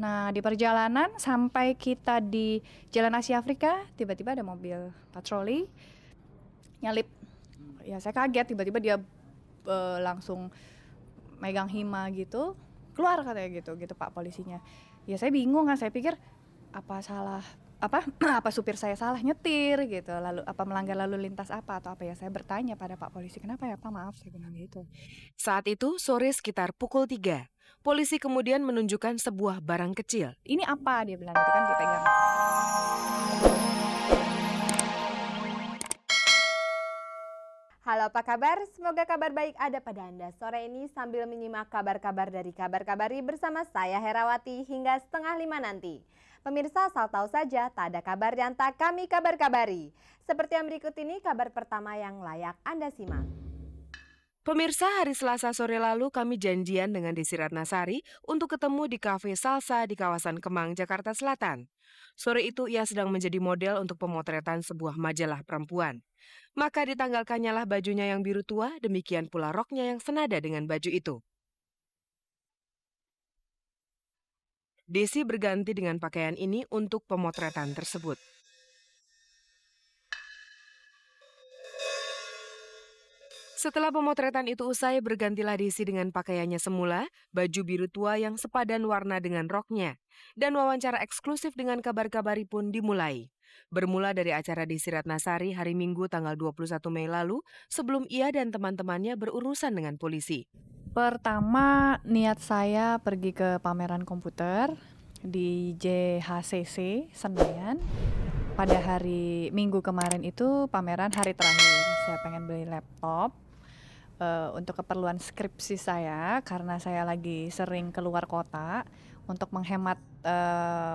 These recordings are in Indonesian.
Nah, di perjalanan sampai kita di Jalan Asia Afrika, tiba-tiba ada mobil patroli nyalip. Ya saya kaget, tiba-tiba dia langsung megang hima gitu, keluar katanya gitu Pak polisinya. Ya saya bingung kan, saya pikir apa salah apa apa supir saya salah nyetir gitu, lalu apa melanggar lalu lintas apa atau apa, ya saya bertanya pada Pak polisi, kenapa ya Pak, maaf, saya bilang gitu. Saat itu sore sekitar pukul 3, polisi kemudian menunjukkan sebuah barang kecil. Ini apa, dia bilang gitu kan, dipegang. Halo, apa kabar? Semoga kabar baik ada pada Anda sore ini sambil menyimak kabar-kabar dari Kabar Kabari bersama saya Herawati hingga 4:30 nanti. Pemirsa, asal tahu saja tak ada kabar yang tak kami kabar-kabari. Seperti yang berikut ini kabar pertama yang layak Anda simak. Pemirsa, hari Selasa sore lalu kami janjian dengan Desi Ratnasari untuk ketemu di kafe Salsa di kawasan Kemang, Jakarta Selatan. Sore itu ia sedang menjadi model untuk pemotretan sebuah majalah perempuan. Maka ditanggalkannya lah bajunya yang biru tua, demikian pula roknya yang senada dengan baju itu. Desi berganti dengan pakaian ini untuk pemotretan tersebut. Setelah pemotretan itu usai, bergantilah Desi dengan pakaiannya semula, baju biru tua yang sepadan warna dengan roknya. Dan wawancara eksklusif dengan Kabar Kabari pun dimulai. Bermula dari acara Desi Ratnasari hari Minggu tanggal 21 Mei lalu, sebelum ia dan teman-temannya berurusan dengan polisi. Pertama, niat saya pergi ke pameran komputer di JHCC Senayan. Pada hari Minggu kemarin itu pameran hari terakhir. Saya pengen beli laptop untuk keperluan skripsi saya karena saya lagi sering keluar kota. Untuk menghemat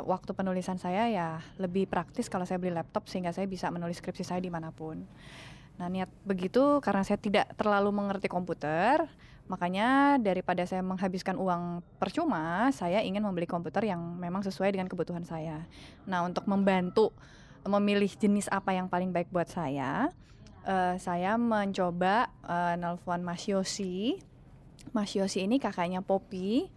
waktu penulisan saya, ya lebih praktis kalau saya beli laptop sehingga saya bisa menulis skripsi saya dimanapun. Nah, niat begitu karena saya tidak terlalu mengerti komputer, makanya daripada saya menghabiskan uang percuma, saya ingin membeli komputer yang memang sesuai dengan kebutuhan saya. Nah, untuk membantu memilih jenis apa yang paling baik buat saya mencoba nelpon Mas Yosi. Mas Yosi ini kakaknya Poppy,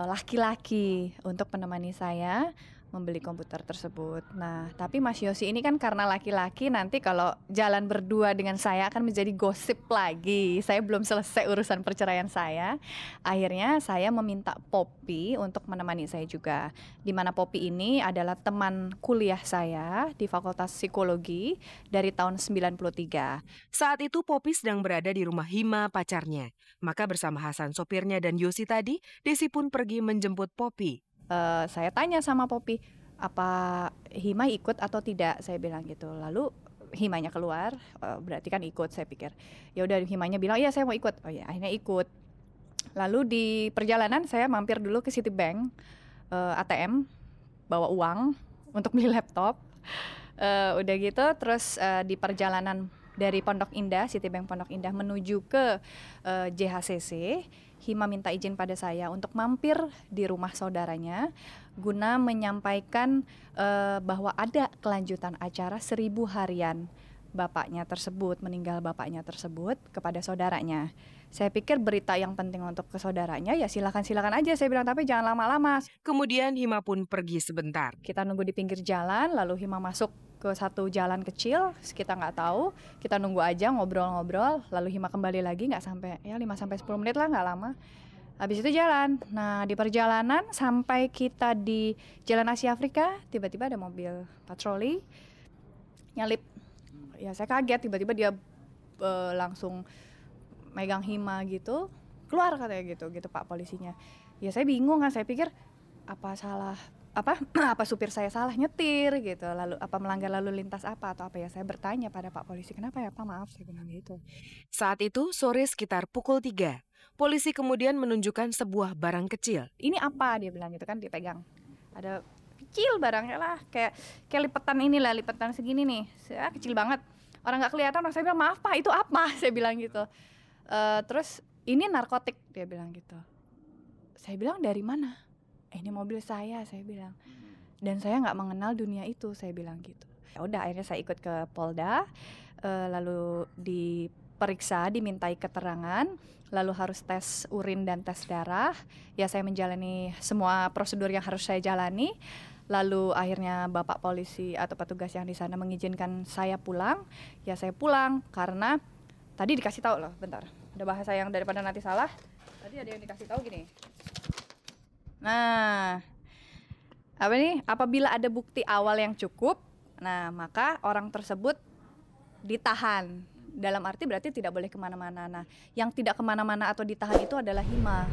laki-laki, untuk menemani saya membeli komputer tersebut. Nah, tapi Mas Yosi ini kan karena laki-laki, nanti kalau jalan berdua dengan saya akan menjadi gosip lagi. Saya belum selesai urusan perceraian saya. Akhirnya saya meminta Poppy untuk menemani saya juga. Di mana Poppy ini adalah teman kuliah saya di Fakultas Psikologi dari tahun 93. Saat itu Poppy sedang berada di rumah Hima, pacarnya. Maka bersama Hasan sopirnya dan Yosi tadi, Desi pun pergi menjemput Poppy. Saya tanya sama Poppy, apa Hima ikut atau tidak, saya bilang gitu. Lalu Himanya keluar, berarti kan ikut, saya pikir. Ya udah, Himanya bilang, iya saya mau ikut. Oh ya, akhirnya ikut. Lalu di perjalanan saya mampir dulu ke Citibank, ATM, bawa uang untuk beli laptop. Udah gitu, terus di perjalanan dari Pondok Indah, Citibank Pondok Indah menuju ke JHCC, Hima minta izin pada saya untuk mampir di rumah saudaranya guna menyampaikan bahwa ada kelanjutan acara 1000 harian bapaknya tersebut, meninggal bapaknya tersebut, kepada saudaranya. Saya pikir berita yang penting untuk ke saudaranya, ya silakan aja, saya bilang, tapi jangan lama-lama. Kemudian Hima pun pergi sebentar. Kita nunggu di pinggir jalan, lalu Hima masuk ke satu jalan kecil, kita nggak tahu, kita nunggu aja, ngobrol-ngobrol, lalu Hima kembali lagi, nggak sampai, ya 5-10 menit lah, nggak lama. Habis itu jalan. Nah, di perjalanan sampai kita di Jalan Asia Afrika, tiba-tiba ada mobil patroli nyalip. Ya saya kaget, tiba-tiba dia langsung megang Hima gitu, keluar katanya gitu Pak polisinya. Ya saya bingung kan, saya pikir apa salah apa supir saya salah nyetir gitu, lalu apa melanggar lalu lintas apa atau apa, ya saya bertanya pada Pak polisi, kenapa ya Pak, maaf, saya bilang gitu. Saat itu sore sekitar pukul 3, polisi kemudian menunjukkan sebuah barang kecil. Ini apa, dia bilang gitu kan, dipegang. Ada kecil barangnya lah, kayak lipetan inilah, lipetan segini nih, kecil banget. Orang nggak kelihatan, orang saya bilang, maaf Pak, itu apa? Saya bilang gitu. Terus ini narkotik, dia bilang gitu. Saya bilang, dari mana? Ini mobil saya bilang. Dan saya nggak mengenal dunia itu, saya bilang gitu. Ya udah, akhirnya saya ikut ke Polda, lalu di diperiksa, dimintai keterangan, lalu harus tes urin dan tes darah. Ya saya menjalani semua prosedur yang harus saya jalani. Lalu akhirnya Bapak polisi atau petugas yang di sana mengizinkan saya pulang. Ya saya pulang karena tadi dikasih tahu loh, bentar. Ada bahasa yang daripada nanti salah. Tadi ada yang dikasih tahu gini. Nah, apa nih? Apabila ada bukti awal yang cukup, nah maka orang tersebut ditahan. Dalam arti berarti tidak boleh kemana-mana. Nah, yang tidak kemana-mana atau ditahan itu adalah Hima.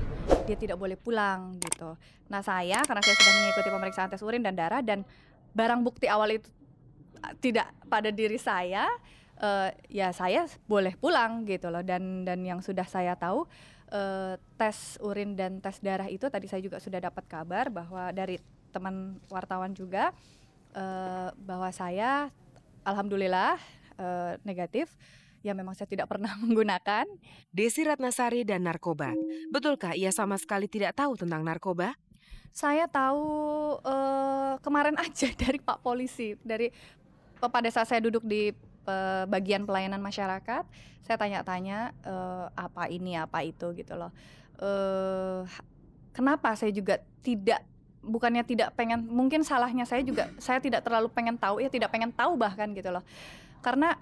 Dia tidak boleh pulang gitu. Nah saya, karena saya sudah mengikuti pemeriksaan tes urin dan darah dan barang bukti awal itu tidak pada diri saya, ya saya boleh pulang gitu loh. Dan yang sudah saya tahu, tes urin dan tes darah itu tadi saya juga sudah dapat kabar bahwa dari teman wartawan juga, bahwa saya alhamdulillah negatif. Ya memang saya tidak pernah menggunakan. Desi Ratnasari dan narkoba. Betulkah ia sama sekali tidak tahu tentang narkoba? Saya tahu kemarin aja dari Pak Polisi, pada saat saya duduk di bagian pelayanan masyarakat, saya tanya-tanya apa ini apa itu gitu loh. Kenapa saya juga bukannya tidak pengen, mungkin salahnya saya juga, saya tidak terlalu pengen tahu, ya tidak pengen tahu bahkan gitu loh. Karena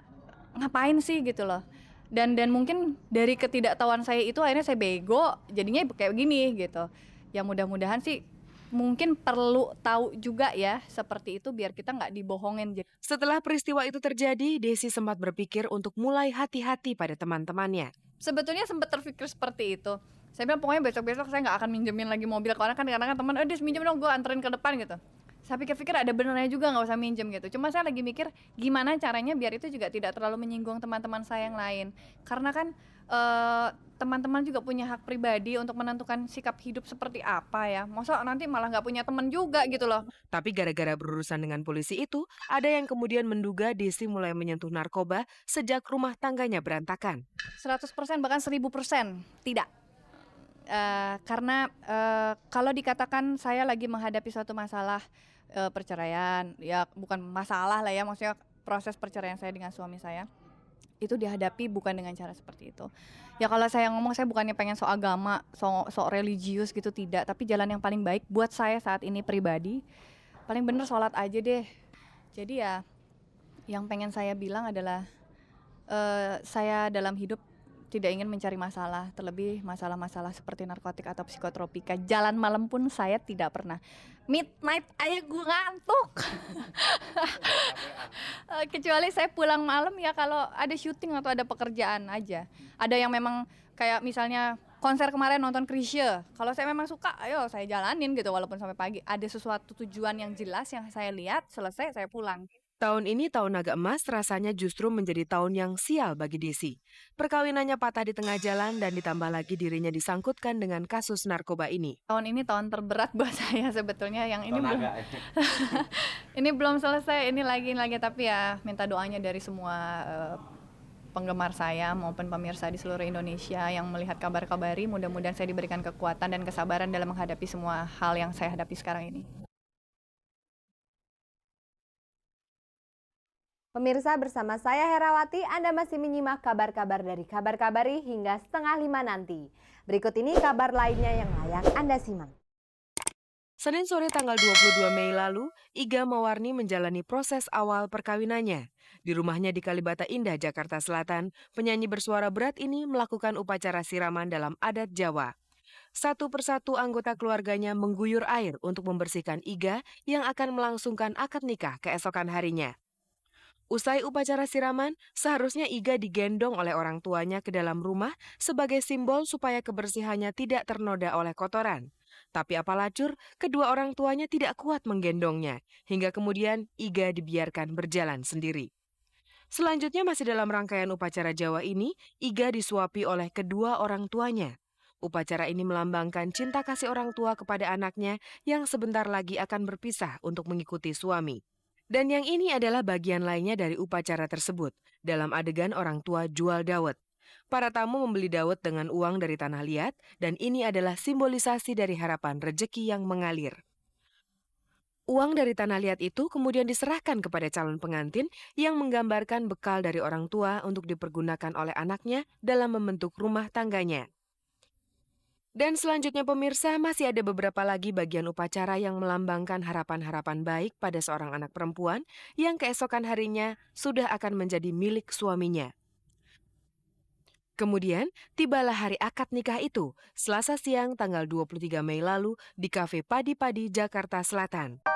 ngapain sih gitu loh. Dan mungkin dari ketidaktahuan saya itu akhirnya saya bego, jadinya kayak gini gitu. Ya mudah-mudahan sih mungkin perlu tahu juga ya seperti itu biar kita nggak dibohongin. Setelah peristiwa itu terjadi, Desi sempat berpikir untuk mulai hati-hati pada teman-temannya. Sebetulnya sempat terpikir seperti itu. Saya bilang pokoknya besok-besok saya nggak akan minjemin lagi mobil ke orang, kan kadang-kadang teman, Des minjem dong, gue anterin ke depan gitu. Saya pikir-pikir ada benernya juga nggak usah minjem gitu. Cuma saya lagi mikir gimana caranya biar itu juga tidak terlalu menyinggung teman-teman saya yang lain. Karena kan teman-teman juga punya hak pribadi untuk menentukan sikap hidup seperti apa ya. Masa nanti malah nggak punya teman juga gitu loh. Tapi gara-gara berurusan dengan polisi itu, ada yang kemudian menduga Desi mulai menyentuh narkoba sejak rumah tangganya berantakan. 100% bahkan 1000% tidak. Karena kalau dikatakan saya lagi menghadapi suatu masalah perceraian, ya bukan masalah lah ya, maksudnya proses perceraian saya dengan suami saya itu dihadapi bukan dengan cara seperti itu. Ya kalau saya ngomong, saya bukannya pengen sok agama, sok religius gitu, tidak. Tapi jalan yang paling baik buat saya saat ini pribadi, paling bener sholat aja deh. Jadi ya yang pengen saya bilang adalah saya dalam hidup tidak ingin mencari masalah, terlebih masalah-masalah seperti narkotik atau psikotropika. Jalan malam pun saya tidak pernah. Midnight aja gue ngantuk. Kecuali saya pulang malam ya kalau ada syuting atau ada pekerjaan aja. Ada yang memang kayak misalnya konser kemarin nonton Chrisye. Kalau saya memang suka, ayo saya jalanin gitu walaupun sampai pagi. Ada sesuatu tujuan yang jelas yang saya lihat, selesai saya pulang. Tahun ini tahun naga emas rasanya justru menjadi tahun yang sial bagi Desi. Perkawinannya patah di tengah jalan dan ditambah lagi dirinya disangkutkan dengan kasus narkoba ini. Tahun ini tahun terberat buat saya sebetulnya, yang ini belum ini belum selesai, ini lagi tapi ya minta doanya dari semua penggemar saya maupun pemirsa di seluruh Indonesia yang melihat kabar-kabari. Mudah-mudahan saya diberikan kekuatan dan kesabaran dalam menghadapi semua hal yang saya hadapi sekarang ini. Pemirsa, bersama saya Herawati, Anda masih menyimak kabar-kabar dari Kabar Kabari hingga 4:30 nanti. Berikut ini kabar lainnya yang layak Anda simak. Senin sore tanggal 22 Mei lalu, Iga Mawarni menjalani proses awal perkawinannya. Di rumahnya di Kalibata Indah, Jakarta Selatan, penyanyi bersuara berat ini melakukan upacara siraman dalam adat Jawa. Satu persatu anggota keluarganya mengguyur air untuk membersihkan Iga yang akan melangsungkan akad nikah keesokan harinya. Usai upacara siraman, seharusnya Iga digendong oleh orang tuanya ke dalam rumah sebagai simbol supaya kebersihannya tidak ternoda oleh kotoran. Tapi apalacur, kedua orang tuanya tidak kuat menggendongnya, hingga kemudian Iga dibiarkan berjalan sendiri. Selanjutnya masih dalam rangkaian upacara Jawa ini, Iga disuapi oleh kedua orang tuanya. Upacara ini melambangkan cinta kasih orang tua kepada anaknya yang sebentar lagi akan berpisah untuk mengikuti suami. Dan yang ini adalah bagian lainnya dari upacara tersebut. Dalam adegan orang tua jual dawet. Para tamu membeli dawet dengan uang dari tanah liat, dan ini adalah simbolisasi dari harapan rejeki yang mengalir. Uang dari tanah liat itu kemudian diserahkan kepada calon pengantin yang menggambarkan bekal dari orang tua untuk dipergunakan oleh anaknya dalam membentuk rumah tangganya. Dan selanjutnya pemirsa, masih ada beberapa lagi bagian upacara yang melambangkan harapan-harapan baik pada seorang anak perempuan yang keesokan harinya sudah akan menjadi milik suaminya. Kemudian, tibalah hari akad nikah itu, Selasa siang tanggal 23 Mei lalu di Kafe Padi-Padi, Jakarta Selatan.